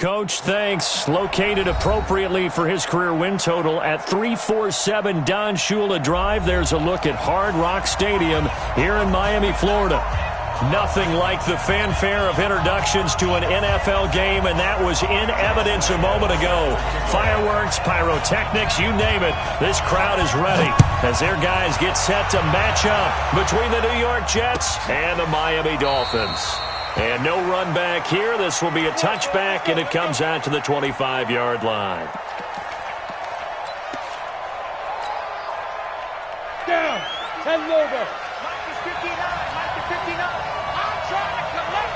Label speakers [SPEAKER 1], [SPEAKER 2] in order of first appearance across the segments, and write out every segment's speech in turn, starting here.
[SPEAKER 1] Coach, thanks. Located appropriately for his career win total at 347 Don Shula Drive. There's a look at Hard Rock Stadium here in Miami, Florida. Nothing like the fanfare of introductions to an NFL game, and that was in evidence a moment ago. Fireworks, pyrotechnics, you name it. This crowd is ready as their guys get set to match up between the New York Jets and the Miami Dolphins. And no run back here. This will be a touchback, and it comes out to the 25-yard line.
[SPEAKER 2] Down. 10 logo.
[SPEAKER 3] Mike is 59. Mike is 59. I'm trying to collect.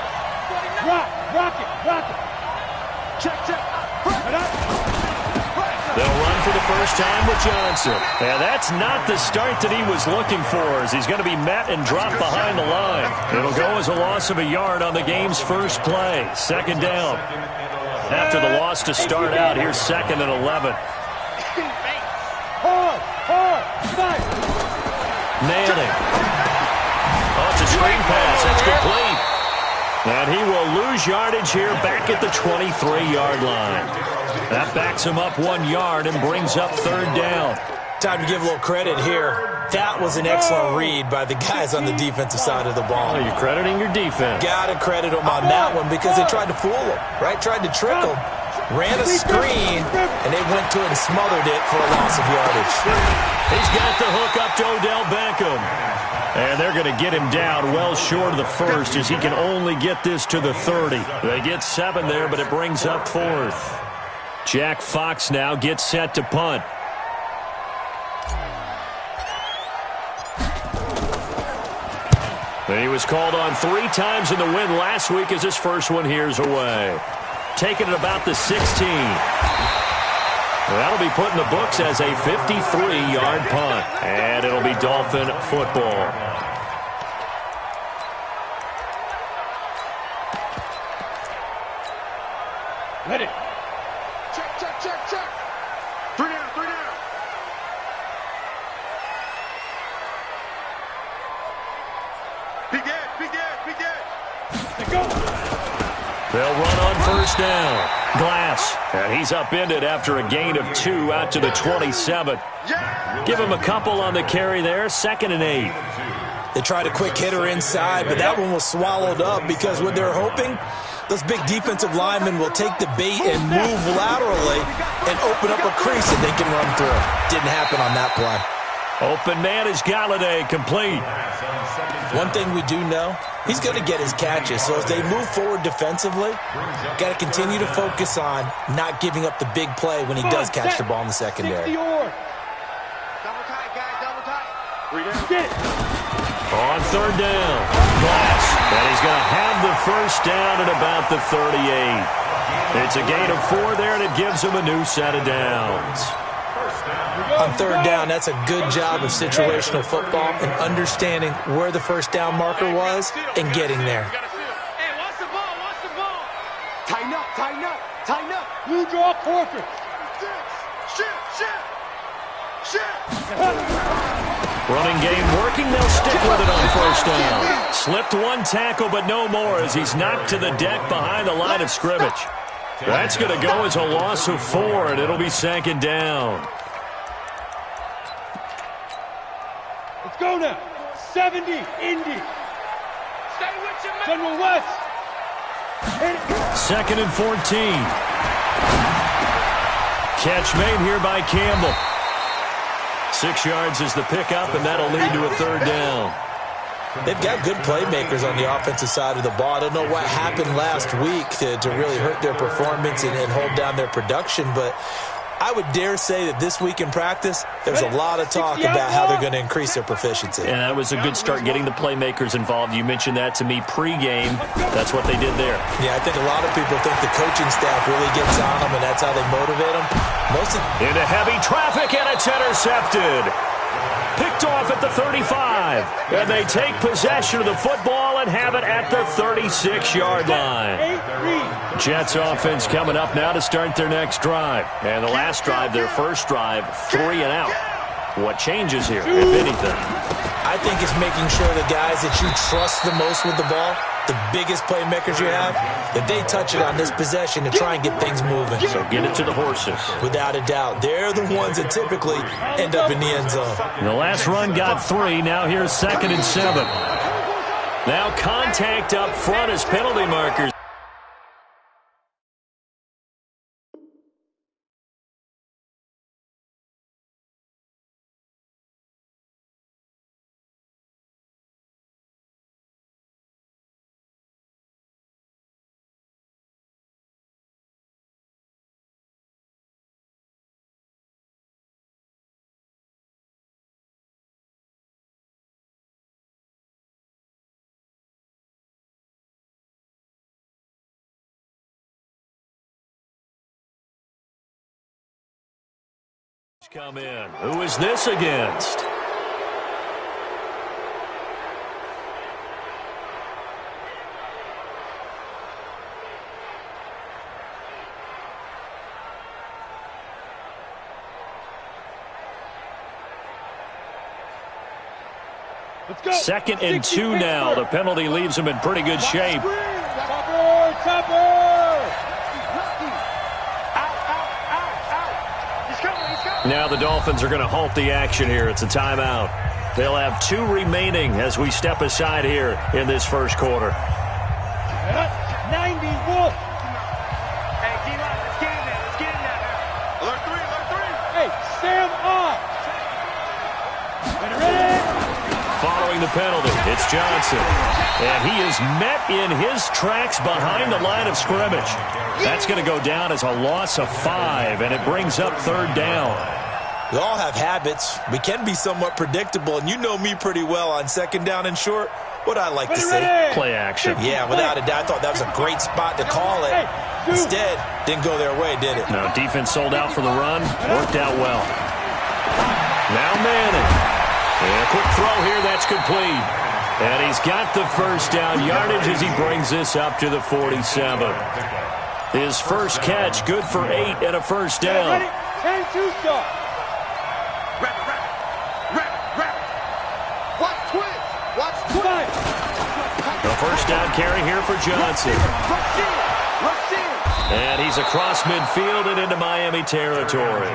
[SPEAKER 3] 49.
[SPEAKER 2] Rock it.
[SPEAKER 3] Check.
[SPEAKER 1] They'll run for the first time with Johnson. And that's not the start that he was looking for, as he's going to be met and dropped behind the line. It'll go as a loss of a yard on the game's first play. Second down. After the loss to start out, here's 2nd and 11.
[SPEAKER 2] Hard. Fight.
[SPEAKER 1] Manning. Oh, it's a screen pass. That's complete. And he will lose yardage here back at the 23-yard line. That backs him up 1 yard and brings up 3rd down.
[SPEAKER 4] Time to give a little credit here. That was an excellent read by the guys on the defensive side of the ball.
[SPEAKER 1] Oh, you're crediting your defense.
[SPEAKER 4] Got to credit them on that one because they tried to fool him, right? Tried to trick him. Ran a screen, and they went to it and smothered it for a loss of yardage.
[SPEAKER 1] He's got the hook up to Odell Beckham. And they're going to get him down well short of the first, as he can only get this to the 30. They get 7 there, but it brings up 4th. Jack Fox now gets set to punt. And he was called on 3 times in the win last week, as his first one here's away. Taking it about the 16. That'll be put in the books as a 53-yard punt. And it'll be Dolphin football.
[SPEAKER 2] Let it.
[SPEAKER 3] Check. 3 down. Be good.
[SPEAKER 2] Let go.
[SPEAKER 1] They'll run on first down. Glass. And he's upended after a gain of 2 out to the 27. Give him a couple on the carry there. 2nd and 8.
[SPEAKER 4] They tried a quick hitter inside, but that one was swallowed up because what they're hoping, those big defensive linemen will take the bait and move laterally and open up a crease that they can run through. Didn't happen on that play.
[SPEAKER 1] Open man is Galladay, complete.
[SPEAKER 4] One thing we do know, he's going to get his catches. So as they move forward defensively, got to continue to focus on not giving up the big play when he does catch the ball in the secondary.
[SPEAKER 3] Double tight, guys. Double tight. 3 down.
[SPEAKER 1] On 3rd down, Glass. And he's going to have the first down at about the 38. It's a gain of 4 there, and it gives him a new set of downs.
[SPEAKER 4] On 3rd down, that's a good job of situational football and understanding where the first down marker was and getting there.
[SPEAKER 3] Hey, watch the ball. Tighten up.
[SPEAKER 2] Blue draw forfeit.
[SPEAKER 3] Shit.
[SPEAKER 1] Running game working. They'll stick with it on first down. Slipped 1 tackle, but no more, as he's knocked to the deck behind the line of scrimmage. That's going to go as a loss of 4, and it'll be 2nd down.
[SPEAKER 2] Let's go now. 70, Indy.
[SPEAKER 3] Stay with your man.
[SPEAKER 2] General West.
[SPEAKER 1] 2nd and 14. Catch made here by Campbell. 6 yards is the pickup, and that'll lead to a 3rd down.
[SPEAKER 4] They've got good playmakers on the offensive side of the ball. I don't know what happened last week to really hurt their performance and hold down their production, but I would dare say that this week in practice, there's a lot of talk about how they're going to increase their proficiency.
[SPEAKER 1] And that was a good start, getting the playmakers involved. You mentioned that to me pregame. That's what they did there.
[SPEAKER 4] Yeah, I think a lot of people think the coaching staff really gets on them, and that's how they motivate them.
[SPEAKER 1] Into heavy traffic, and it's intercepted. Picked off at the 35. And they take possession of the football and have it at the 36-yard line. Jets offense coming up now to start their next drive. And the last drive, their first drive, 3 and out. What changes here, if anything?
[SPEAKER 4] I think it's making sure the guys that you trust the most with the ball the biggest playmakers you have, if they touch it on this possession to try and get things moving.
[SPEAKER 1] So get it to the horses.
[SPEAKER 4] Without a doubt. They're the ones that typically end up in the end zone.
[SPEAKER 1] The last run got 3. Now here's 2nd and 7. Now contact up front as penalty markers. Come in. Who is this against?
[SPEAKER 2] Let's go.
[SPEAKER 1] 2nd and 2 now. The penalty leaves him in pretty good shape.
[SPEAKER 2] Topper!
[SPEAKER 1] Now the Dolphins are going to halt the action here. It's a timeout. They'll have 2 remaining as we step aside here in this first quarter.
[SPEAKER 2] 90 Wolf.
[SPEAKER 3] Hey, D-line, let's get in there. Let's get in there. Alert 3, alert 3.
[SPEAKER 2] Hey, Sam off. Ready?
[SPEAKER 1] Following the penalty, it's Johnson. And he is met in his tracks behind the line of scrimmage. That's going to go down as a loss of 5, and it brings up 3rd down.
[SPEAKER 4] We all have habits. We can be somewhat predictable, and you know me pretty well on 2nd down and short. What I like to say.
[SPEAKER 1] Play action.
[SPEAKER 4] Yeah, without a doubt. I thought that was a great spot to call it. Instead, didn't go their way, did it?
[SPEAKER 1] No, defense sold out for the run. Worked out well. Now Manning. And a quick throw here. That's complete. And he's got the first down yardage as he brings this up to the 47. His first catch, good for 8 and a first down.
[SPEAKER 2] 10-2 stop.
[SPEAKER 3] Watch twin. Watch twin.
[SPEAKER 1] A first down carry here for Johnson.
[SPEAKER 3] Rush in.
[SPEAKER 1] And he's across midfield and into Miami territory.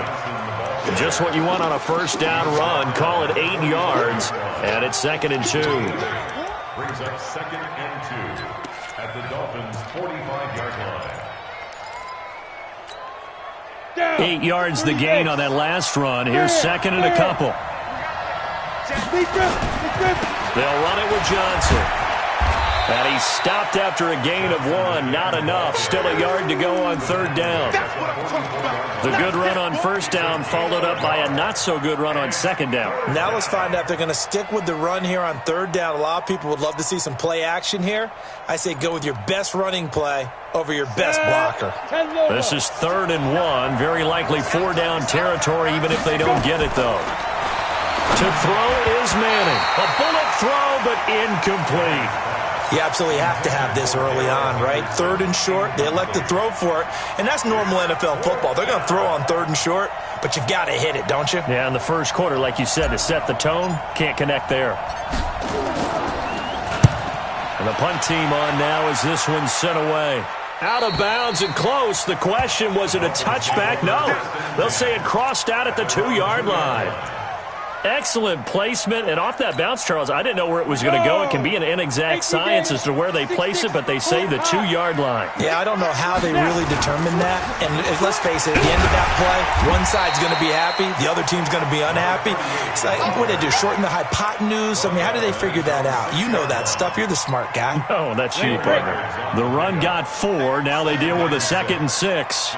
[SPEAKER 1] Just what you want on a first down run. Call it 8 yards. And it's 2nd and 2.
[SPEAKER 5] Brings up 2nd and 2 at the Dolphins' 45-yard line.
[SPEAKER 1] 8 yards the gain on that last run. Here's 2nd and a couple. They'll run it with Johnson. And he stopped after a gain of 1. Not enough. Still a yard to go on 3rd down. The good run on 1st down followed up by a not-so-good run on 2nd down.
[SPEAKER 4] Now let's find out if they're going to stick with the run here on 3rd down. A lot of people would love to see some play action here. I say go with your best running play over your best blocker.
[SPEAKER 1] This is 3rd and 1. Very likely 4-down territory, even if they don't get it, though. To throw is Manning. A bullet throw, but incomplete.
[SPEAKER 4] You absolutely have to have this early on, right? 3rd and short, they elect to throw for it, and that's normal NFL football. They're going to throw on 3rd and short, but you've got to hit it, don't you?
[SPEAKER 1] Yeah, in the first quarter, like you said, to set the tone, can't connect there. And the punt team on now as this one's sent away. Out of bounds and close. The question, was it a touchback? No. They'll say it crossed out at the 2-yard line. Excellent placement, and off that bounce, Charles, I didn't know where it was going to go. It can be an inexact science as to where they place it, but they say the 2-yard line.
[SPEAKER 4] Yeah, I don't know how they really determined that. And let's face it, at the end of that play, one side's going to be happy, the other team's going to be unhappy. It's like, what did they do, shorten the hypotenuse? I mean, how did they figure that out? You know that stuff. You're the smart guy.
[SPEAKER 1] Oh, that's you, partner. The run got 4. Now they deal with a 2nd and 6.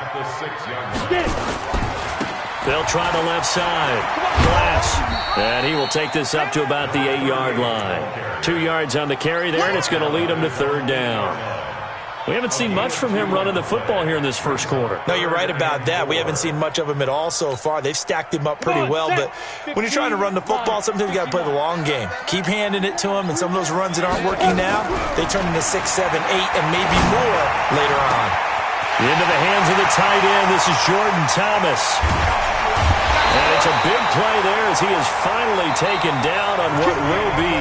[SPEAKER 1] They'll try the left side. Glass. And he will take this up to about the 8-yard line. 2 yards on the carry there, and it's going to lead him to 3rd down. We haven't seen much from him running the football here in this first quarter.
[SPEAKER 4] No, you're right about that. We haven't seen much of him at all so far. They've stacked him up pretty well, but when you're trying to run the football, sometimes you got to play the long game. Keep handing it to him, and some of those runs that aren't working now, they turn into 6, 7, 8, and maybe more later on.
[SPEAKER 1] Into the hands of the tight end. This is Jordan Thomas. And it's a big play there as he is finally taken down on what will be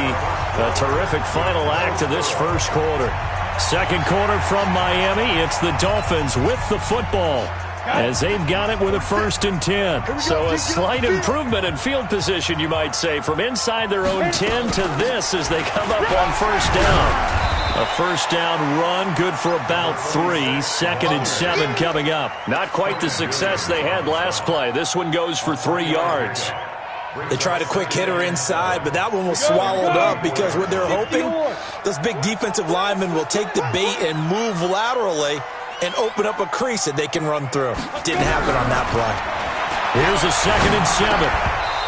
[SPEAKER 1] A terrific final act of this first quarter. Second quarter from Miami. It's the Dolphins with the football as they've got it with a 1st and 10. So a slight improvement in field position, you might say, from inside their own 10 to this as they come up on 1st down. A 1st down run, good for about 3. 2nd and 7 coming up. Not quite the success they had last play. This one goes for 3 yards.
[SPEAKER 4] They tried a quick hitter inside, but that one was swallowed up because what they're hoping, those big defensive linemen will take the bait and move laterally and open up a crease that they can run through. Didn't happen on that play.
[SPEAKER 1] Here's a 2nd and 7.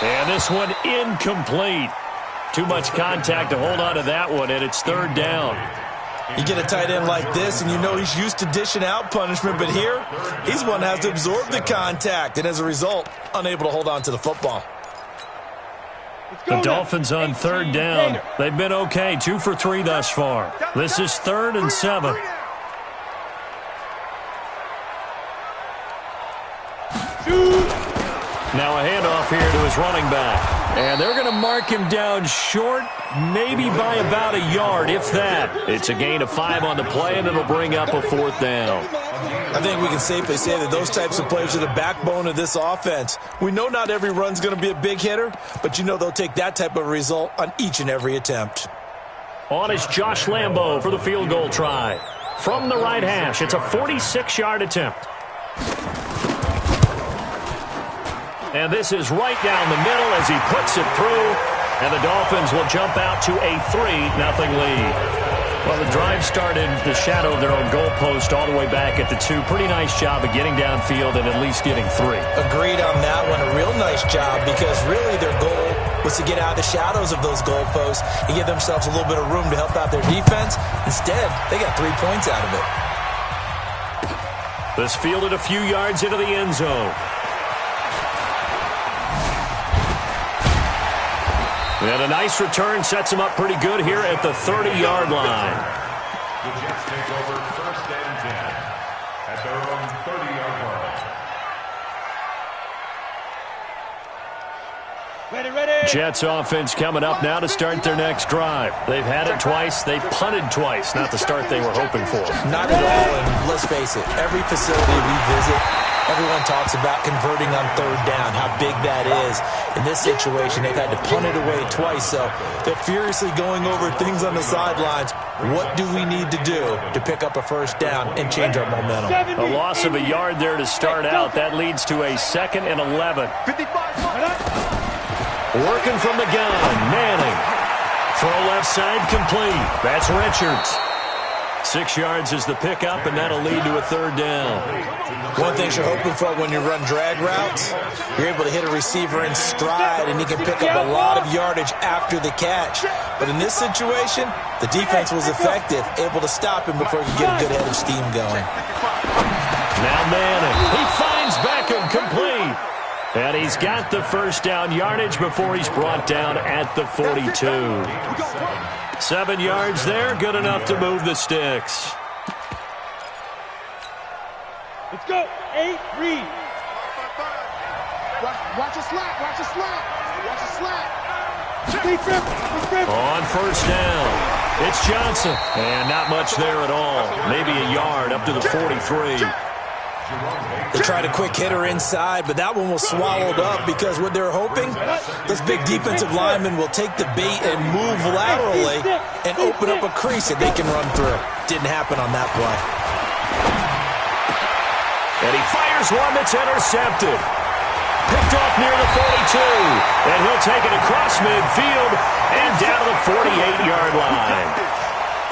[SPEAKER 1] And this one incomplete. Too much contact to hold on to that one, and it's 3rd down.
[SPEAKER 4] You get a tight end like this, and you know he's used to dishing out punishment, but here, he's one that has to absorb the contact, and as a result, unable to hold on to the football.
[SPEAKER 1] The Dolphins on 3rd down. They've been okay, 2 for 3 thus far. This is 3rd and 7. Now a handoff here to his running back. And they're going to mark him down short, maybe by about a yard, if that. It's a gain of 5 on the play, and it'll bring up a 4th down.
[SPEAKER 4] I think we can safely say that those types of plays are the backbone of this offense. We know not every run's going to be a big hitter, but you know they'll take that type of result on each and every attempt.
[SPEAKER 1] On is Josh Lambo for the field goal try. From the right hash, it's a 46-yard attempt. And this is right down the middle as he puts it through. And the Dolphins will jump out to a 3-0 lead. Well, the drive started the shadow of their own goalpost all the way back at the 2. Pretty nice job of getting downfield and at least getting 3.
[SPEAKER 4] Agreed on that one. A real nice job because really their goal was to get out of the shadows of those goalposts and give themselves a little bit of room to help out their defense. Instead, they got 3 points out of it.
[SPEAKER 1] This fielded a few yards into the end zone. And a nice return sets him up pretty good here at the 30-yard line.
[SPEAKER 5] The Jets take over 1st and 10 at their own 30-yard line.
[SPEAKER 2] Ready.
[SPEAKER 1] Jets offense coming up now to start their next drive. They've had it twice. They've punted twice. Not the start they were hoping for.
[SPEAKER 4] Not at all, and let's face it, every facility we visit, everyone talks about converting on 3rd down, how big that is. In this situation, they've had to punt it away twice, so they're furiously going over things on the sidelines. What do we need to do to pick up a 1st down and change our momentum?
[SPEAKER 1] A loss of a yard there to start out. That leads to a 2nd and 11. Working from the gun, Manning. Throw left side complete. That's Richards. 6 yards is the pickup, and that'll lead to a 3rd down.
[SPEAKER 4] One thing you're hoping for when you run drag routes, you're able to hit a receiver in stride, and he can pick up a lot of yardage after the catch. But in this situation, the defense was effective, able to stop him before he could get a good head of steam going.
[SPEAKER 1] Now Manning. He finds Beckham complete. And he's got the 1st down yardage before he's brought down at the 42. 7 yards there, good enough to move the sticks.
[SPEAKER 2] Let's go. 8, read.
[SPEAKER 3] Watch a slap. Watch a slap. Watch a slap.
[SPEAKER 1] On 1st down, it's Johnson. And not much there at all. Maybe a yard up to the 43.
[SPEAKER 4] They tried a quick hitter inside, but that one was swallowed up because what they're hoping, those big defensive linemen will take the bait and move laterally and open up a crease that they can run through. Didn't happen on that play.
[SPEAKER 1] And he fires one that's intercepted. Picked off near the 42. And he'll take it across midfield and down to the 48-yard line.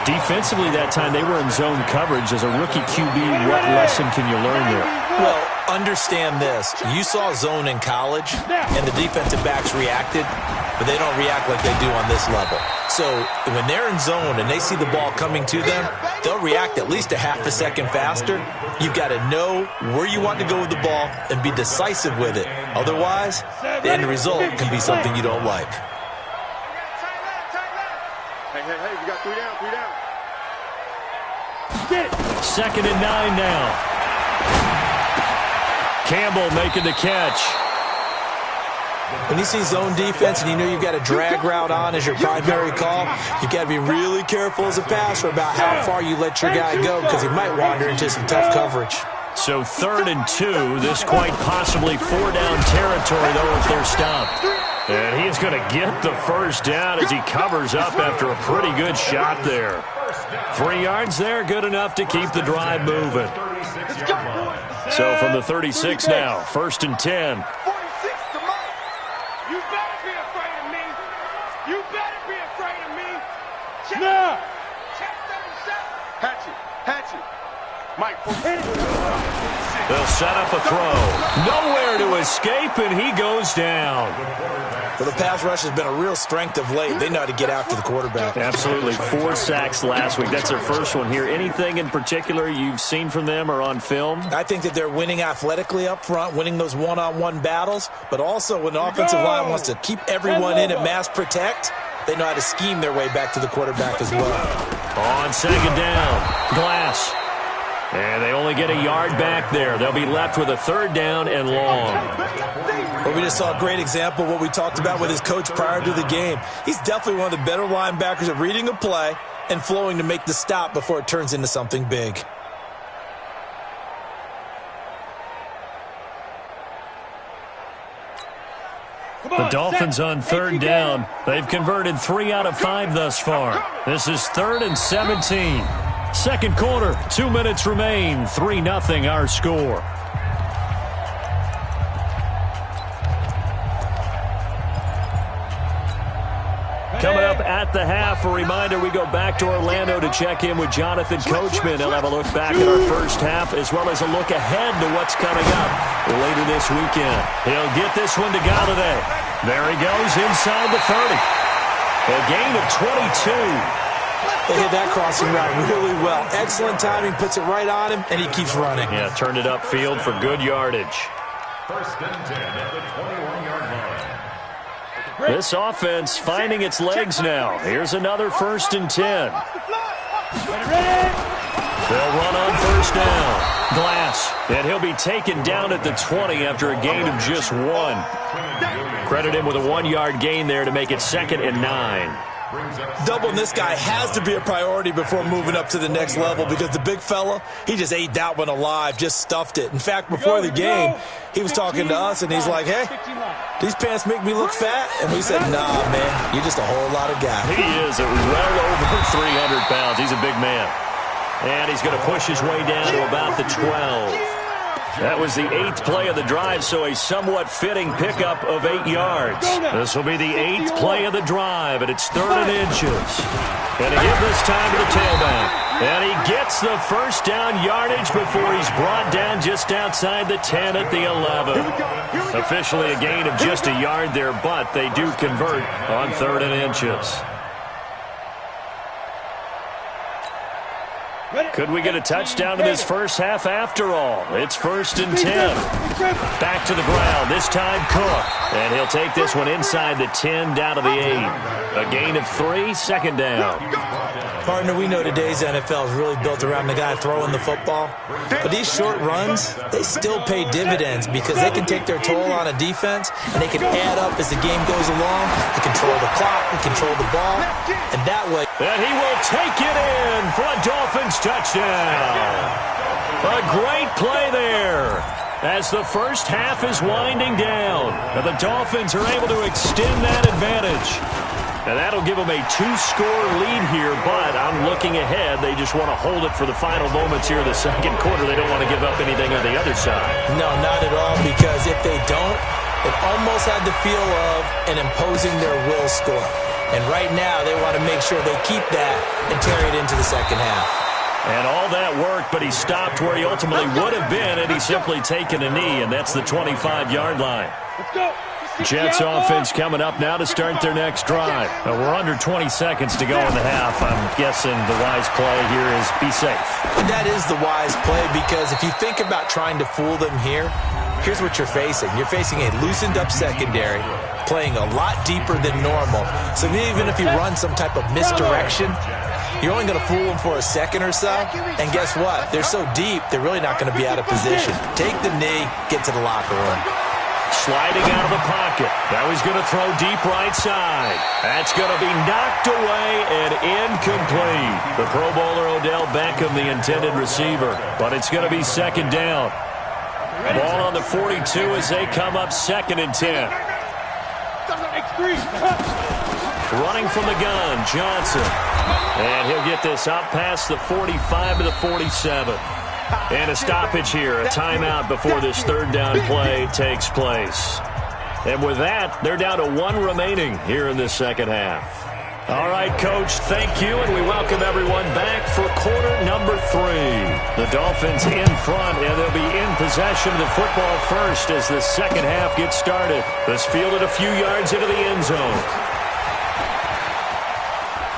[SPEAKER 1] Defensively that time, they were in zone coverage. As a rookie QB, what lesson can you learn there?
[SPEAKER 4] Well, understand this. You saw zone in college, and the defensive backs reacted, but they don't react like they do on this level. So when they're in zone and they see the ball coming to them, they'll react at least a half a second faster. You've got to know where you want to go with the ball and be decisive with it. Otherwise, the end result can be something you don't like.
[SPEAKER 3] Hey, we got 3 down, 3 down.
[SPEAKER 1] 2nd and 9 now. Campbell making the catch.
[SPEAKER 4] When you see zone defense and you know you've got a drag route on as your primary call, you've got to be really careful as a passer about how far you let your guy go because he might wander into some tough coverage.
[SPEAKER 1] So 3rd and 2, this quite possibly 4-down territory, though, if they're stopped. And he's going to get the first down as he covers up after a pretty good shot there. 3 yards there, good enough to keep the drive moving. So from the 36 now, 1st and 10.
[SPEAKER 3] You better be afraid of me. You better be afraid of me. Check.
[SPEAKER 2] Now.
[SPEAKER 3] Check 37.
[SPEAKER 2] Hatchet. Mike,
[SPEAKER 1] They'll set up a throw. Nowhere to escape, and he goes down.
[SPEAKER 4] Well, the pass rush has been a real strength of late. They know how to get after the quarterback.
[SPEAKER 1] Absolutely. 4 sacks last week. That's their first one here. Anything in particular you've seen from them or on film?
[SPEAKER 4] I think that they're winning athletically up front, winning those one-on-one battles, but also when the offensive line wants to keep everyone in and mass protect, they know how to scheme their way back to the quarterback as well.
[SPEAKER 1] On 2nd down, Glass. And they only get a yard back there. They'll be left with a 3rd down and long.
[SPEAKER 4] Well, we just saw a great example of what we talked about with his coach prior to the game. He's definitely one of the better linebackers at reading a play and flowing to make the stop before it turns into something big.
[SPEAKER 1] The Dolphins on 3rd down. They've converted 3 out of 5 thus far. This is 3rd and 17. 2nd quarter, 2 minutes remain. 3-0 our score. Coming up at the half, a reminder, we go back to Orlando to check in with Jonathan Coachman. He'll have a look back at our first half as well as a look ahead to what's coming up later this weekend. He'll get this one to Galladay. There he goes inside the 30. A gain of 22.
[SPEAKER 4] They hit that crossing route really well. Excellent timing, puts it right on him, and he keeps running.
[SPEAKER 1] Yeah, turned it upfield for good yardage.
[SPEAKER 5] 1st and 10 at the 21-yard line.
[SPEAKER 1] This offense finding its legs now. Here's another 1st and 10. They'll run on 1st down. Glass, and he'll be taken down at the 20 after a gain of just 1. Credit him with a 1-yard gain there to make it 2nd and 9.
[SPEAKER 4] Doubling this guy has to be a priority before moving up to the next level because the big fella, he just ate that one alive, just stuffed it. In fact, before the game, he was talking to us, and he's like, hey, these pants make me look fat? And we said, nah, man, you're just a whole lot of guy.
[SPEAKER 1] He is well over 300 pounds. He's a big man. And he's going to push his way down to about the 12. That was the 8th play of the drive, so a somewhat fitting pickup of 8 yards. This will be the 8th play of the drive, and it's 3rd and inches. And a hit this time to the tailback. And he gets the first down yardage before he's brought down just outside the 10 at the 11. Officially a gain of just a yard there, but they do convert on 3rd and inches. Could we get a touchdown in this first half after all? It's 1st and 10. Back to the ground, this time Cook. And he'll take this one inside the 10 down to the 8. A gain of 3, 2nd down.
[SPEAKER 4] Partner, we know today's NFL is really built around the guy throwing the football. But these short runs, they still pay dividends because they can take their toll on a defense, and they can add up as the game goes along. They control the clock, they control the ball, and that way...
[SPEAKER 1] And he will take it in for a Dolphins touchdown. A great play there as the first half is winding down. And the Dolphins are able to extend that advantage. And that'll give them a 2-score lead here, but I'm looking ahead. They just want to hold it for the final moments here in the 2nd quarter. They don't want to give up anything on the other side.
[SPEAKER 4] No, not at all, because if they don't, it almost had the feel of an imposing their will score. And right now, they want to make sure they keep that and carry it into the 2nd half.
[SPEAKER 1] And all that worked, but he stopped where he ultimately would have been, and he's simply taken a knee, and that's the 25-yard line.
[SPEAKER 2] Let's go.
[SPEAKER 1] Jets offense coming up now to start their next drive. Now we're under 20 seconds to go in the half. I'm guessing the wise play here is be safe.
[SPEAKER 4] That is the wise play, because if you think about trying to fool them here, here's what you're facing. You're facing a loosened-up secondary, playing a lot deeper than normal. So even if you run some type of misdirection, you're only going to fool them for a second or so. And guess what? They're so deep, they're really not going to be out of position. Take the knee, get to the locker room.
[SPEAKER 1] sliding out of the pocket. Now he's going to throw deep right side. That's going to be knocked away and incomplete. The Pro Bowler Odell Beckham, the intended receiver. But it's going to be second down. Ball on the 42 as they come up 2nd and 10. Running from the gun, Johnson. And he'll get this up past the 45 to the 47. And a stoppage here, a timeout before this third down play takes place. And with that, they're down to 1 remaining here in this second half. All right, Coach, thank you, and we welcome everyone back for quarter number 3. The Dolphins in front, and they'll be in possession of the football first as the second half gets started. This fielded a few yards into the end zone.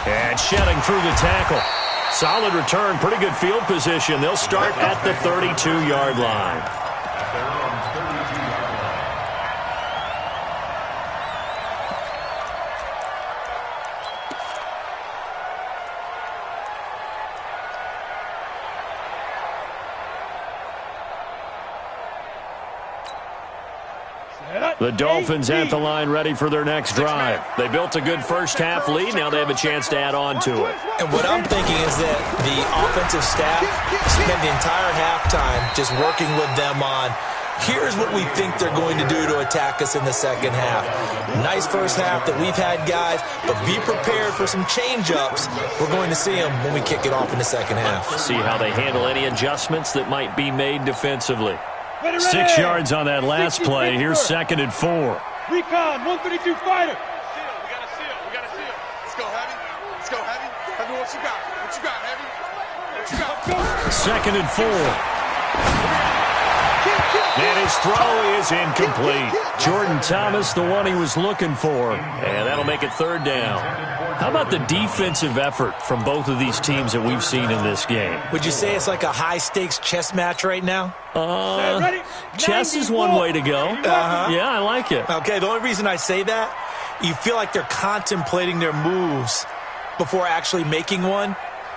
[SPEAKER 1] And shedding through the tackle. Solid return, pretty good field position. They'll start at the 32-yard line. The Dolphins at the line ready for their next drive. They built a good first half lead. Now they have a chance to add on to it.
[SPEAKER 4] And what I'm thinking is that the offensive staff spent the entire halftime just working with them on, here's what we think they're going to do to attack us in the second half. Nice first half that we've had, guys, but be prepared for some change-ups. We're going to see them when we kick it off in the second half.
[SPEAKER 1] See how they handle any adjustments that might be made defensively. 6 yards on that last play. Here's 2nd and 4.
[SPEAKER 3] Recon, 132 fighter.
[SPEAKER 2] We got to seal. We got to seal. Let's go, Heavy. Let's go, Heavy. Heavy, what you got? What you got, Heavy? What you got?
[SPEAKER 1] 2nd and 4. And his throw is incomplete. Jordan Thomas, the one he was looking for. And that'll make it 3rd down. How about the defensive effort from both of these teams that we've seen in this game?
[SPEAKER 4] Would you say it's like a high-stakes chess match right now?
[SPEAKER 1] Chess is one way to go. Yeah, I like it.
[SPEAKER 4] Okay, the only reason I say that, you feel like they're contemplating their moves before actually making one,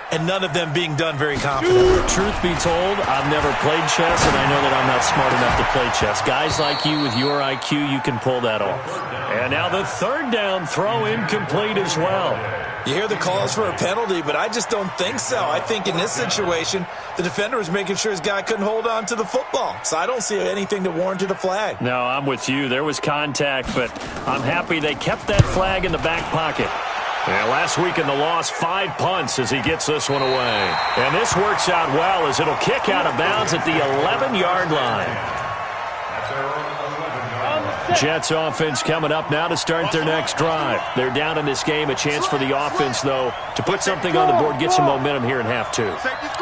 [SPEAKER 4] and none of them being done very confidently.
[SPEAKER 1] Truth be told, I've never played chess, and I know that I'm not smart enough to play chess. Guys like you with your IQ, you can pull that off. And now the 3rd down throw incomplete as well.
[SPEAKER 4] You hear the calls for a penalty, but I just don't think so. I think in this situation, the defender was making sure his guy couldn't hold on to the football. So I don't see anything that warranted a flag.
[SPEAKER 1] No, I'm with you. There was contact, but I'm happy they kept that flag in the back pocket. And last week in the loss, 5 punts as he gets this one away. And this works out well as it'll kick out of bounds at the 11-yard line. Jets offense coming up now to start their next drive. They're down in this game. A chance for the offense, though, to put something on the board, get some momentum here in half 2.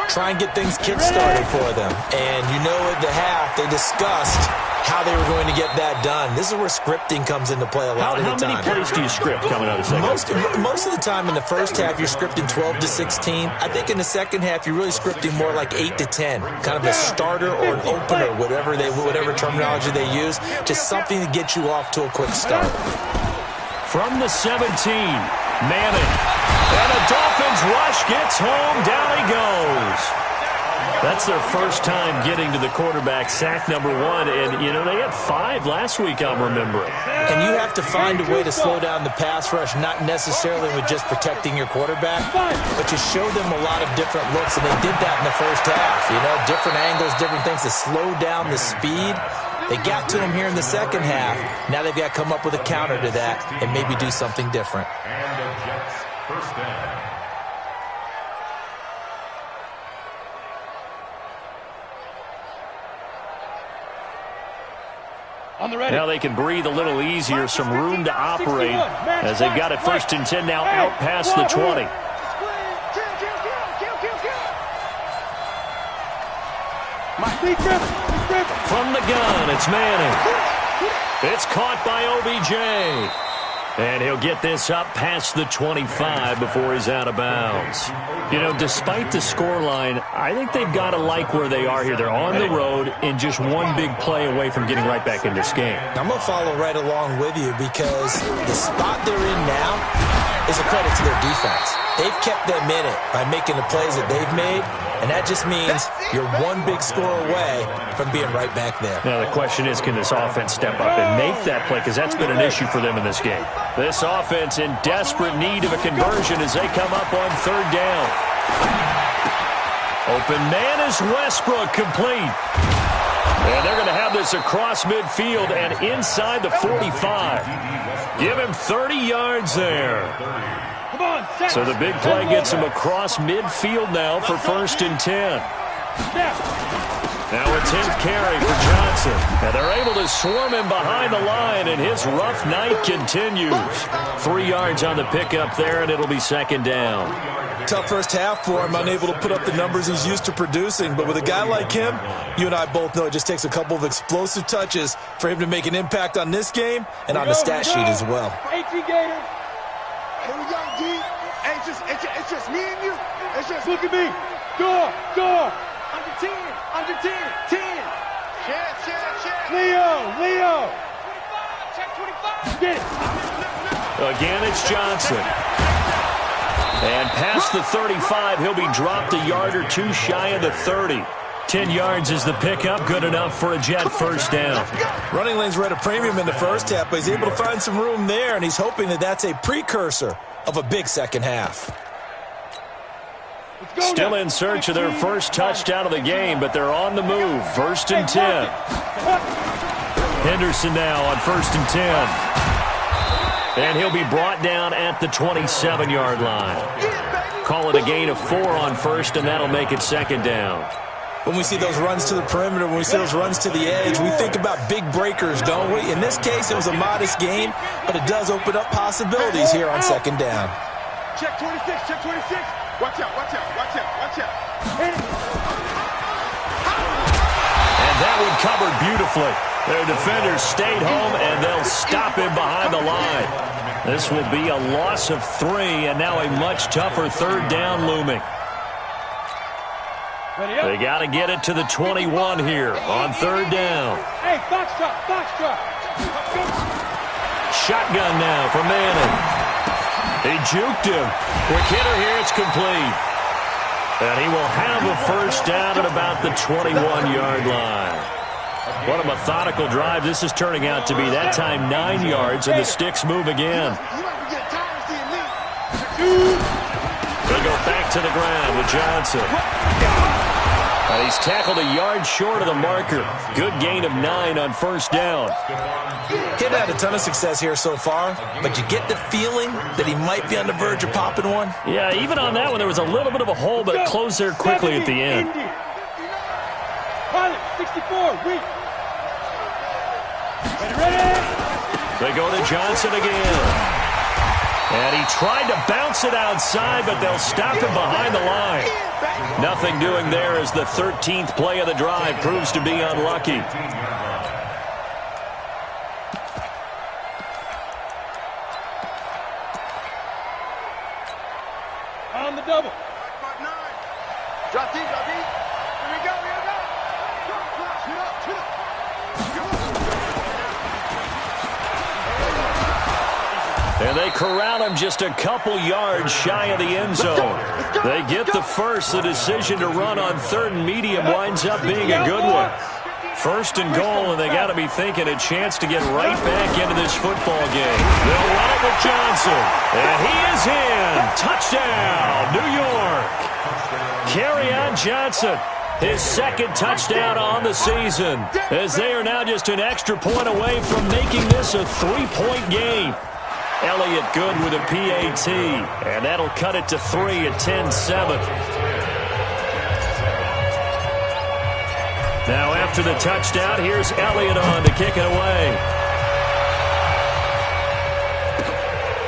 [SPEAKER 4] Try and get things kick-started for them. And you know at the half, they discussed how they were going to get that done. This is where scripting comes into play a lot of the time.
[SPEAKER 1] How many plays do you script coming out of the second half?
[SPEAKER 4] Most of the time in the first half, you're scripting 12 to 16. I think in the second half, you're really scripting more like 8 to 10. Kind of a starter or an opener, whatever terminology they use. Just something to get you off to a quick start.
[SPEAKER 1] From the 17, Manning. And the Dolphins rush gets home. Down he goes. That's their first time getting to the quarterback, sack number 1. And, you know, they had 5 last week, I'm remembering.
[SPEAKER 4] And you have to find a way to slow down the pass rush, not necessarily with just protecting your quarterback, but you show them a lot of different looks, and they did that in the first half. You know, different angles, different things to slow down the speed. They got to him here in the second half. Now they've got to come up with a counter to that and maybe do something different.
[SPEAKER 5] And the Jets first down.
[SPEAKER 1] Now they can breathe a little easier, some room to operate as they've got it 1st and 10 now out past the 20. From the gun, it's Manning. It's caught by OBJ. And he'll get this up past the 25 before he's out of bounds. You know, despite the scoreline, I think they've got to like where they are here. They're on the road and just one big play away from getting right back in this game.
[SPEAKER 4] I'm going to follow right along with you because the spot they're in now is a credit to their defense. They've kept them in it by making the plays that they've made, And that just means you're one big score away from being right back there.
[SPEAKER 1] Now the question is, can this offense step up and make that play? Because that's been an issue for them in this game. This offense in desperate need of a conversion as they come up on third down. Open man is Westbrook, complete. And they're going to have this across midfield and inside the 45. Give him 30 yards there. So the big play gets him across midfield now for 1st and 10. Now a 10th carry for Johnson. And they're able to swarm him behind the line, and his rough night continues. 3 yards on the pickup there, and it'll be 2nd down.
[SPEAKER 4] Tough first half for him, unable to put up the numbers he's used to producing. But with a guy like him, you and I both know it just takes a couple of explosive touches for him to make an impact on this game and on the stat sheet as well.
[SPEAKER 3] 18 Gators.
[SPEAKER 2] Here we go, D. It's just me and you. It's just
[SPEAKER 3] Look at me. Door. Under 10. Under 10. 10. Check. Leo. 25. Check 25. Get it.
[SPEAKER 1] Again, it's Johnson. And past the 35, he'll be dropped a yard or two shy of the 30. 10 yards is the pickup, good enough for a Jet first down.
[SPEAKER 4] Running lanes were at a premium in the first half, but he's able to find some room there, and he's hoping that that's a precursor of a big second half.
[SPEAKER 1] Still in search of their first touchdown of the game, but they're on the move. 1st and 10. Henderson now on 1st and 10. And he'll be brought down at the 27-yard line. Call it a gain of 4 on 1st, and that'll make it 2nd down.
[SPEAKER 4] When we see those runs to the perimeter, when we see those runs to the edge, we think about big breakers, don't we? In this case, it was a modest gain, but it does open up possibilities here on 2nd down.
[SPEAKER 2] check 26. Watch out.
[SPEAKER 1] And that one covered beautifully. Their defenders stayed home, and they'll stop him behind the line. This will be a loss of 3, and now a much tougher 3rd down looming. They got to get it to the 21 here on 3rd down.
[SPEAKER 3] Hey, box drop.
[SPEAKER 1] Shotgun now for Manning. He juked him. Quick hitter here, it's complete. And he will have a first down at about the 21-yard line. What a methodical drive this is turning out to be. That time 9 yards, and the sticks move again. They go back to the ground with Johnson. And he's tackled a yard short of the marker. Good gain of 9 on 1st down.
[SPEAKER 4] Kid had a ton of success here so far, but you get the feeling that he might be on the verge of popping one.
[SPEAKER 1] Yeah, even on that one, there was a little bit of a hole, but it closed there quickly at the end.
[SPEAKER 3] Pilot, 64, weak. Ready?
[SPEAKER 1] They go to Johnson again. And he tried to bounce it outside, but they'll stop him behind the line. Nothing doing there as the 13th play of the drive proves to be unlucky.
[SPEAKER 3] On the double.
[SPEAKER 2] Drop deep. Here we go.
[SPEAKER 1] And they corral him just a couple yards shy of the end zone. They get the first. The decision to run on 3rd and medium winds up being a good one. 1st and goal, and they got to be thinking a chance to get right back into this football game. They'll run it with Johnson. And he is in. Touchdown, New York. Kerryon Johnson. His 2nd touchdown on the season, as they are now just an extra point away from making this a 3-point game. Elliott good with a PAT, and that'll cut it to 3 at 10-7. Now after the touchdown, here's Elliott on to kick it away.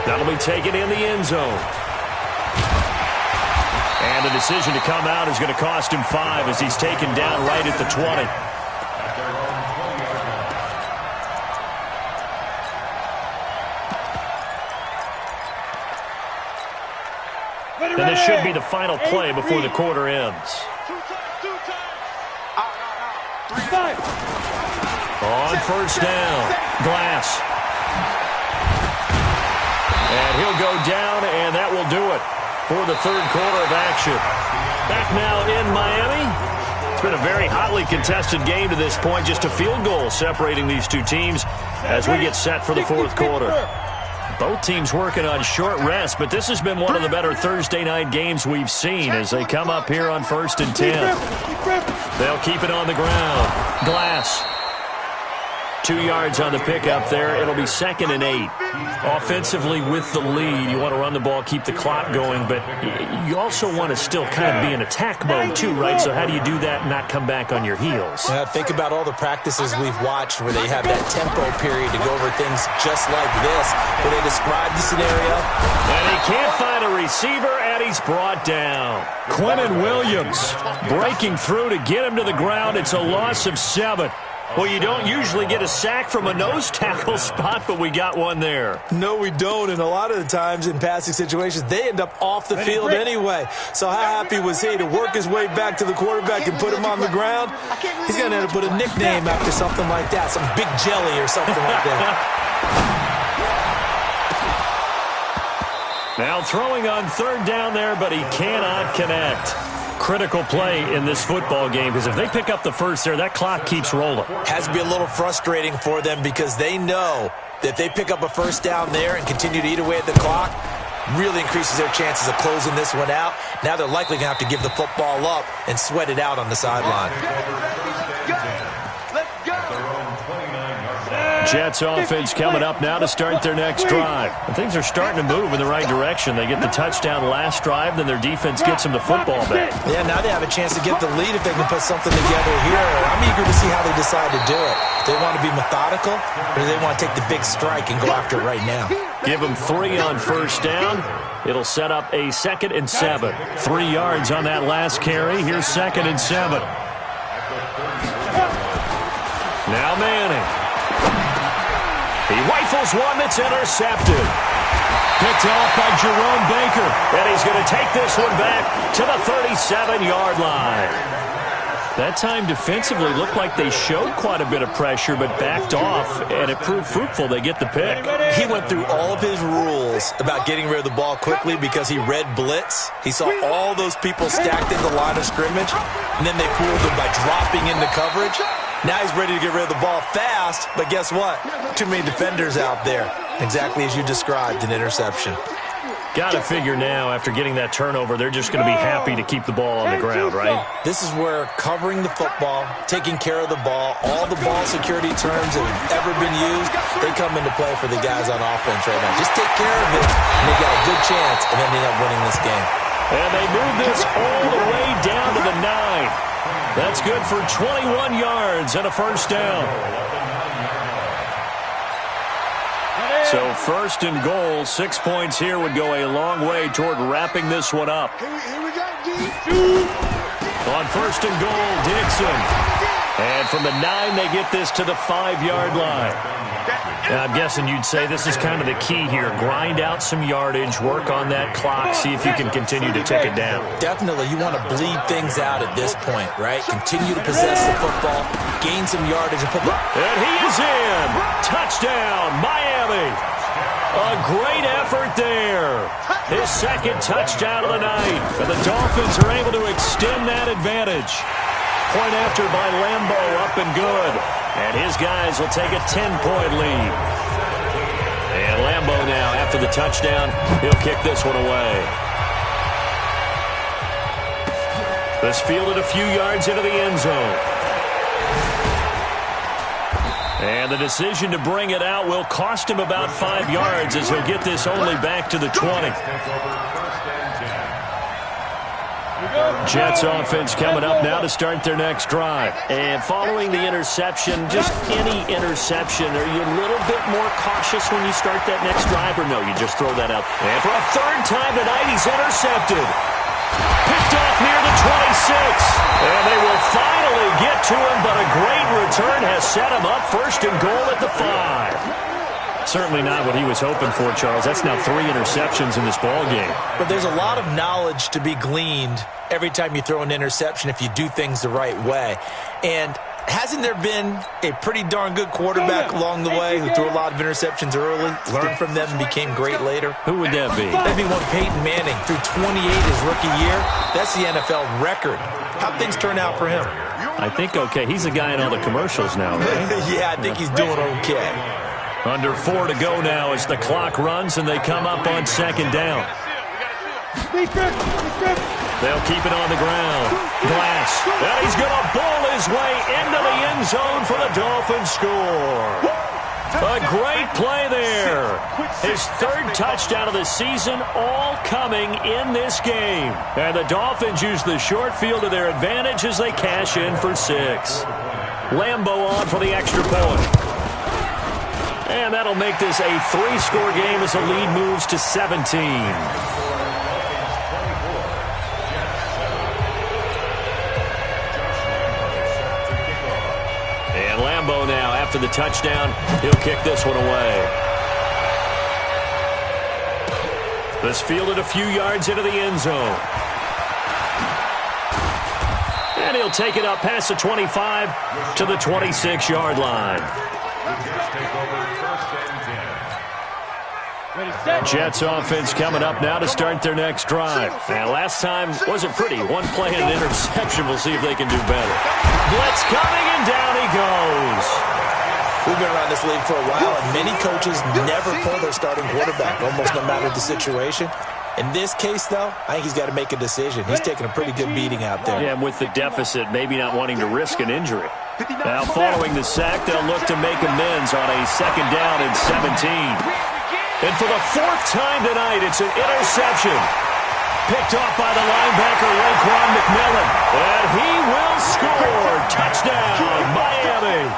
[SPEAKER 1] That'll be taken in the end zone. And the decision to come out is going to cost him 5 as he's taken down right at the 20. And this should be the final play before the quarter ends. On 1st down, Glass. And he'll go down, and that will do it for the 3rd quarter of action. Back now in Miami. It's been a very hotly contested game to this point. Just a field goal separating these two teams as we get set for the fourth quarter. Both teams working on short rest, but this has been one of the better Thursday night games we've seen as they come up here on 1st and 10. They'll keep it on the ground. Glass. 2 yards on the pickup there. It'll be 2nd and 8. Offensively with the lead, you want to run the ball, keep the clock going, but you also want to still kind of be in attack mode too, right? So how do you do that and not come back on your heels?
[SPEAKER 4] Yeah, think about all the practices we've watched where they have that tempo period to go over things just like this, where they describe the scenario.
[SPEAKER 1] And he can't find a receiver, and he's brought down. Quinnen Williams breaking through to get him to the ground. It's a loss of 7. Well, you don't usually get a sack from a nose tackle spot, but we got one there.
[SPEAKER 4] No, we don't, and a lot of the times in passing situations, they end up off the field anyway. So how happy was he to work his way back to the quarterback and put him on the ground? He's going to end up with a nickname after something like that, some Big Jelly or something like that.
[SPEAKER 1] Now throwing on 3rd down there, but he cannot connect. Critical play in this football game because if they pick up the first there, that clock keeps rolling.
[SPEAKER 4] Has to be a little frustrating for them because they know that if they pick up a first down there and continue to eat away at the clock, really increases their chances of closing this one out. Now they're likely going to have to give the football up and sweat it out on the sideline.
[SPEAKER 1] Jets offense coming up now to start their next drive. And things are starting to move in the right direction. They get the touchdown last drive, then their defense gets them the football back.
[SPEAKER 4] Yeah, now they have a chance to get the lead if they can put something together here. I'm eager to see how they decide to do it. Do they want to be methodical, or do they want to take the big strike and go after it right now?
[SPEAKER 1] Give them 3 on first down. It'll set up a 2nd and 7. 3 yards on that last carry. Here's 2nd and 7. Now Manning. He rifles one that's intercepted. Picked off by Jerome Baker. And he's going to take this one back to the 37-yard line. That time defensively looked like they showed quite a bit of pressure but backed off, and it proved fruitful. They get the pick.
[SPEAKER 4] He went through all of his rules about getting rid of the ball quickly because he read blitz. He saw all those people stacked in the line of scrimmage, and then they fooled him by dropping into coverage. Now he's ready to get rid of the ball fast, but guess what? Too many defenders out there. Exactly as you described, an interception.
[SPEAKER 1] Got to figure now, after getting that turnover, they're just going to be happy to keep the ball on the ground, right?
[SPEAKER 4] This is where covering the football, taking care of the ball, all the ball security terms that have ever been used, they come into play for the guys on offense right now. Just take care of it, and they got a good chance of ending up winning this game.
[SPEAKER 1] And they move this all the way down to the 9. That's good for 21 yards and a first down. So 1st and goal, 6 points here would go a long way toward wrapping this one up.
[SPEAKER 2] Here we go, D.
[SPEAKER 1] On 1st and goal, Dixon. And from the 9, they get this to the 5-yard line. Now, I'm guessing you'd say this is kind of the key here. Grind out some yardage, work on that clock, see if you can continue to tick it down.
[SPEAKER 4] Definitely, you want to bleed things out at this point, right? Continue to possess the football, gain some yardage, and put the...
[SPEAKER 1] And he is in! Touchdown, Miami! A great effort there. His 2nd touchdown of the night. And the Dolphins are able to extend that advantage. Point after by Lambeau, up and good. And his guys will take a 10-point lead. And Lambeau now, after the touchdown, he'll kick this one away. This fielded a few yards into the end zone. And the decision to bring it out will cost him about 5 yards as he'll get this only back to the 20. Jets offense coming up now to start their next drive. And following the interception, just any interception, are you a little bit more cautious when you start that next drive, or no, you just throw that out? And for a 3rd time tonight, he's intercepted. Picked off near the 26. And they will finally get to him, but a great return has set him up 1st and goal at the 5. Certainly not what he was hoping for, Charles. That's now 3 interceptions in this ball game.
[SPEAKER 4] But there's a lot of knowledge to be gleaned every time you throw an interception if you do things the right way. And Hasn't there been a pretty darn good quarterback along the way who threw a lot of interceptions early, learned from them, and became great later?
[SPEAKER 1] Who would that be?
[SPEAKER 4] That'd be one Peyton Manning threw 28 his rookie year. That's the NFL record. How'd things turn out for him?
[SPEAKER 1] I think okay. He's a guy in all the commercials now, right?
[SPEAKER 4] Yeah, I think he's doing okay.
[SPEAKER 1] Under 4 to go now as the clock runs and they come up on second down. They'll keep it on the ground. Glass. And he's going to bowl his way into the end zone for the Dolphins score. A great play there. His third touchdown of the season, all coming in this game. And the Dolphins use the short field to their advantage as they cash in for 6. Lambeau on for the extra point. And that'll make this a 3-score game as the lead moves to 17. And Lambeau now, after the touchdown, he'll kick this one away. This fielded a few yards into the end zone. And he'll take it up past the 25 to the 26-yard line. Jets offense coming up now to start their next drive. And last time wasn't pretty. One play and an interception. We'll see if they can do better. Blitz coming, and down he goes.
[SPEAKER 4] We've been around this league for a while, and many coaches never pull their starting quarterback, almost no matter the situation. In this case, though, I think he's got to make a decision. He's taking a pretty good beating out there.
[SPEAKER 1] Yeah, and with the deficit, maybe not wanting to risk an injury. Now, following the sack, they'll look to make amends on a second down and 17. And for the 4th time tonight, it's an interception. Picked off by the linebacker, Raekwon McMillan. And he will score. Touchdown, Miami.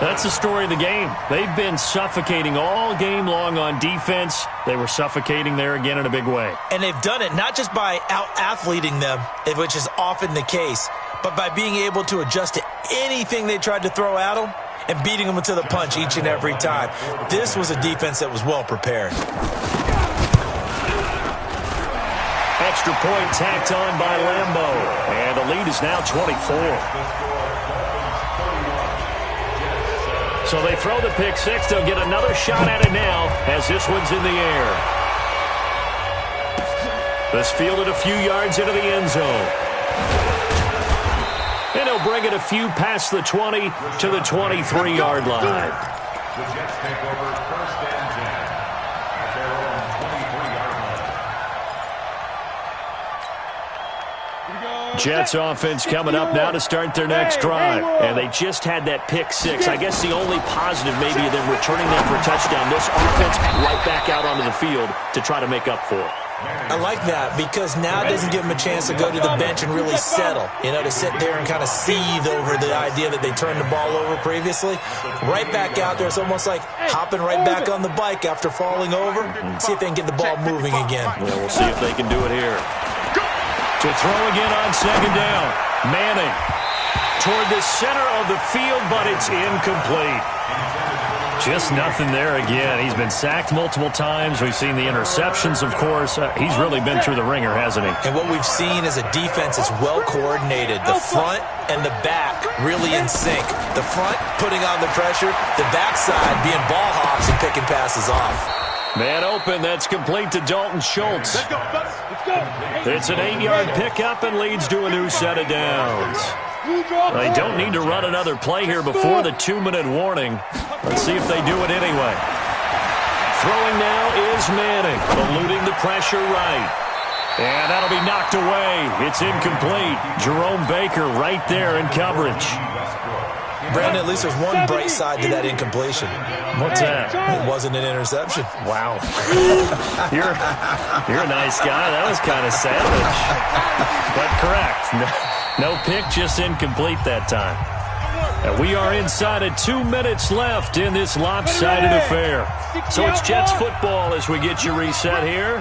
[SPEAKER 1] That's the story of the game. They've been suffocating all game long on defense. They were suffocating there again in a big way.
[SPEAKER 4] And they've done it not just by out-athleting them, which is often the case, but by being able to adjust to anything they tried to throw at them and beating them to the punch each and every time. This was a defense that was well prepared.
[SPEAKER 1] Extra point tacked on by Lambeau. And the lead is now 24. So they throw the pick 6. They'll get another shot at it now as this one's in the air. This fielded a few yards into the end zone. And he'll bring it a few past the 20 to the 23-yard line.
[SPEAKER 5] The Jets take over 1st and 10 at their own 23-yard line.
[SPEAKER 1] Jets offense coming up now to start their next drive. And they just had that pick 6. I guess the only positive maybe of them returning that for a touchdown. This offense right back out onto the field to try to make up for it.
[SPEAKER 4] I like that because now it doesn't give them a chance to go to the bench and really settle, to sit there and kind of seethe over the idea that they turned the ball over previously. Right back out there, it's almost like hopping right back on the bike after falling over. See if they can get the ball moving again.
[SPEAKER 1] Well, we'll see if they can do it here. To throw again on second down. Manning toward the center of the field, but it's incomplete. Just nothing there again. He's been sacked multiple times. We've seen the interceptions, of course. He's really been through the ringer, hasn't he?
[SPEAKER 4] And what we've seen is a defense that's well coordinated. The front and the back really in sync. The front putting on the pressure. The backside being ball hops and picking passes off.
[SPEAKER 1] Man open. That's complete to Dalton Schultz.
[SPEAKER 3] Let's go.
[SPEAKER 1] It's an 8-yard pickup and leads to a new set of downs. They don't need to run another play here before the 2-minute warning. Let's see if they do it anyway. Throwing now is Manning, eluding the pressure right. And that'll be knocked away. It's incomplete. Jerome Baker right there in coverage.
[SPEAKER 4] Brandon, at least there's one bright side to that incompletion.
[SPEAKER 1] What's that?
[SPEAKER 4] It wasn't an interception.
[SPEAKER 1] Wow. You're a nice guy. That was kind of savage. But correct. No pick, just incomplete that time. And we are inside of 2 minutes left in this lopsided affair. So it's Jets football as we get you reset here.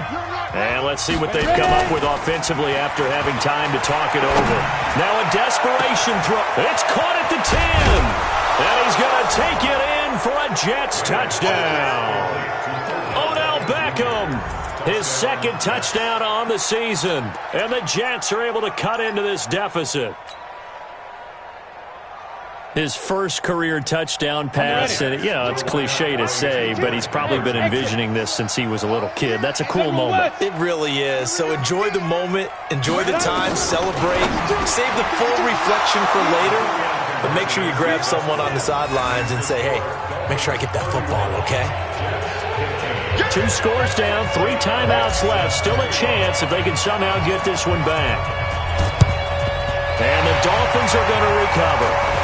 [SPEAKER 1] And let's see what they've come up with offensively after having time to talk it over. Now a desperation throw. It's caught at the 10. And he's going to take it in for a Jets touchdown. Odell Beckham. His second touchdown on the season. And the Jets are able to cut into this deficit. His first career touchdown pass, and it's cliche to say, but he's probably been envisioning this since he was a little kid. That's a cool moment.
[SPEAKER 4] It really is. So enjoy the moment, enjoy the time, celebrate, save the full reflection for later, but make sure you grab someone on the sidelines and say, hey, make sure I get that football, okay?
[SPEAKER 1] 2 scores down, 3 timeouts left. Still a chance if they can somehow get this one back. And the Dolphins are going to recover.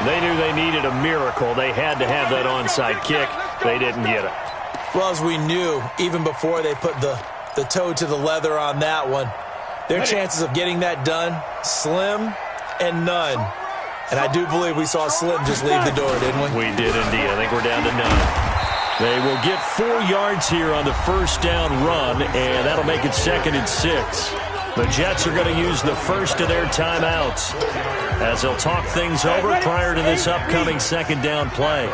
[SPEAKER 1] They knew they needed a miracle. They had to have that onside kick. They didn't get it.
[SPEAKER 4] Well, as we knew, even before they put the toe to the leather on that one, their chances of getting that done, slim and none. And I do believe we saw Slim just leave the door, didn't we?
[SPEAKER 1] We did indeed. I think we're down to none. They will get 4 yards here on the first down run, and that'll make it 2nd and 6. The Jets are going to use the first of their timeouts as they'll talk things over prior to this upcoming 2nd down play.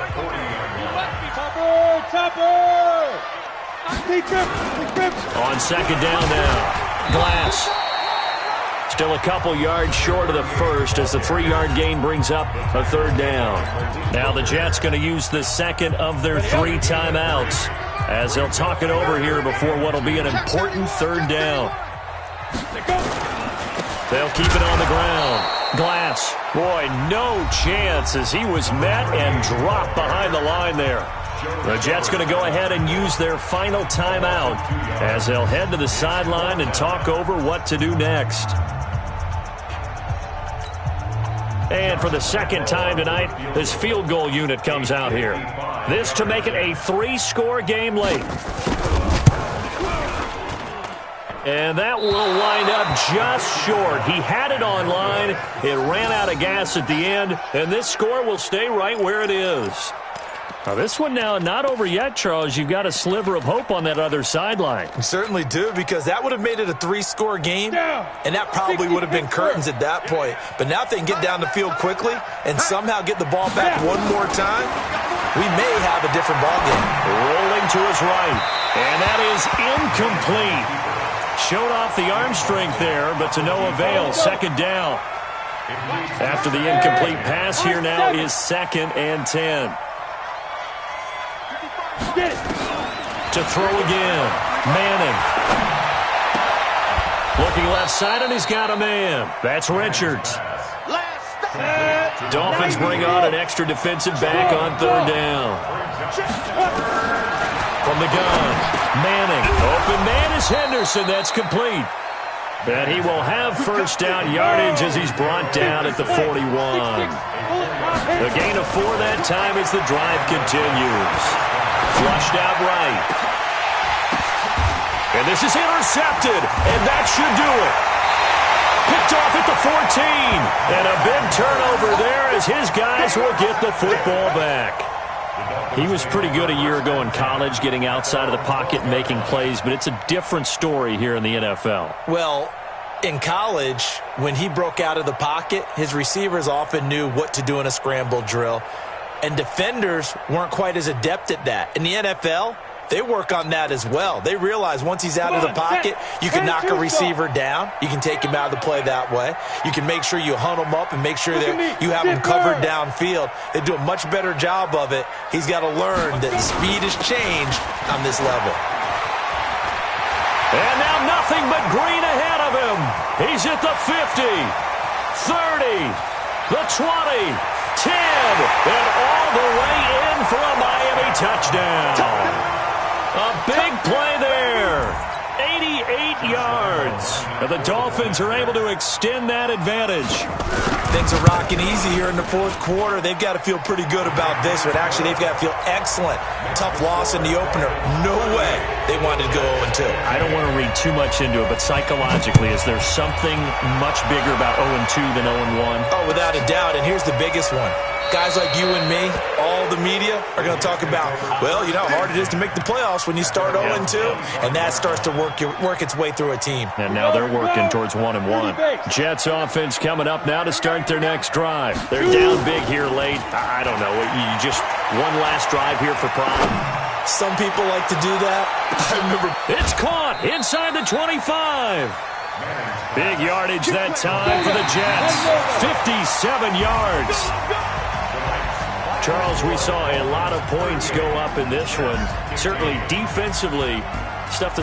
[SPEAKER 1] On 2nd down now, Glass. Still a couple yards short of the first as the 3-yard gain brings up a 3rd down. Now the Jets going to use the 2nd of their 3 timeouts as they'll talk it over here before what will be an important 3rd down. They'll keep it on the ground. Glass, boy, no chance as he was met and dropped behind the line there. The Jets going to go ahead and use their final timeout as they'll head to the sideline and talk over what to do next. And for the 2nd time tonight, this field goal unit comes out here. This to make it a 3-score game late. And that will wind up just short. He had it on line. It ran out of gas at the end, and this score will stay right where it is. Now, this one now not over yet, Charles. You've got a sliver of hope on that other sideline.
[SPEAKER 4] You certainly do, because that would have made it a 3-score game, and that probably would have been curtains at that point. But now if they can get down the field quickly and somehow get the ball back one more time, we may have a different ball game.
[SPEAKER 1] Rolling to his right, and that is incomplete. Showed off the arm strength there, but to no avail. 2nd down. After the incomplete pass, here now is 2nd and 10. To throw again. Manning. Looking left side, and he's got a man. That's Richards. Dolphins bring on an extra defensive back on 3rd down. From the gun, Manning. Open man is Henderson. That's complete. And he will have first down yardage as he's brought down at the 41. The gain of 4 that time as the drive continues. Flushed out right. And this is intercepted, and that should do it. Picked off at the 14. And a big turnover there as his guys will get the football back. He was pretty good a year ago in college, getting outside of the pocket and making plays, but it's a different story here in the NFL.
[SPEAKER 4] Well, in college, when he broke out of the pocket, his receivers often knew what to do in a scramble drill. And defenders weren't quite as adept at that. In the NFL, they work on that as well. They realize once he's out of the pocket, you can knock a receiver down. You can take him out of the play that way. You can make sure you hunt him up and make sure that you have him covered downfield. They do a much better job of it. He's got to learn that the speed has changed on this level.
[SPEAKER 1] And now nothing but green ahead of him. He's at the 50, 30, the 20, 10, and all the way in for a Miami touchdown. A big play there. 88 yards. And the Dolphins are able to extend that advantage.
[SPEAKER 4] Things are rocking easy here in the 4th quarter. They've got to feel pretty good about this one. Actually, they've got to feel excellent. Tough loss in the opener. No way they wanted to go 0-2.
[SPEAKER 1] I don't want to read too much into it, but psychologically, is there something much bigger about 0-2 than 0-1?
[SPEAKER 4] Oh, without a doubt, and here's the biggest one. Guys like you and me, all the media, are going to talk about, well, you know how hard it is to make the playoffs when you start 0-2, and that starts to work its way through a team.
[SPEAKER 1] And now they're working towards 1-1. Jets offense coming up now to start their next drive. They're down big here late. I don't know. You just one last drive here for pride.
[SPEAKER 4] Some people like to do that. I remember.
[SPEAKER 1] It's caught inside the 25. Big yardage that time for the Jets. 57 yards. Charles, we saw a lot of points go up in this one. Certainly defensively, stuff that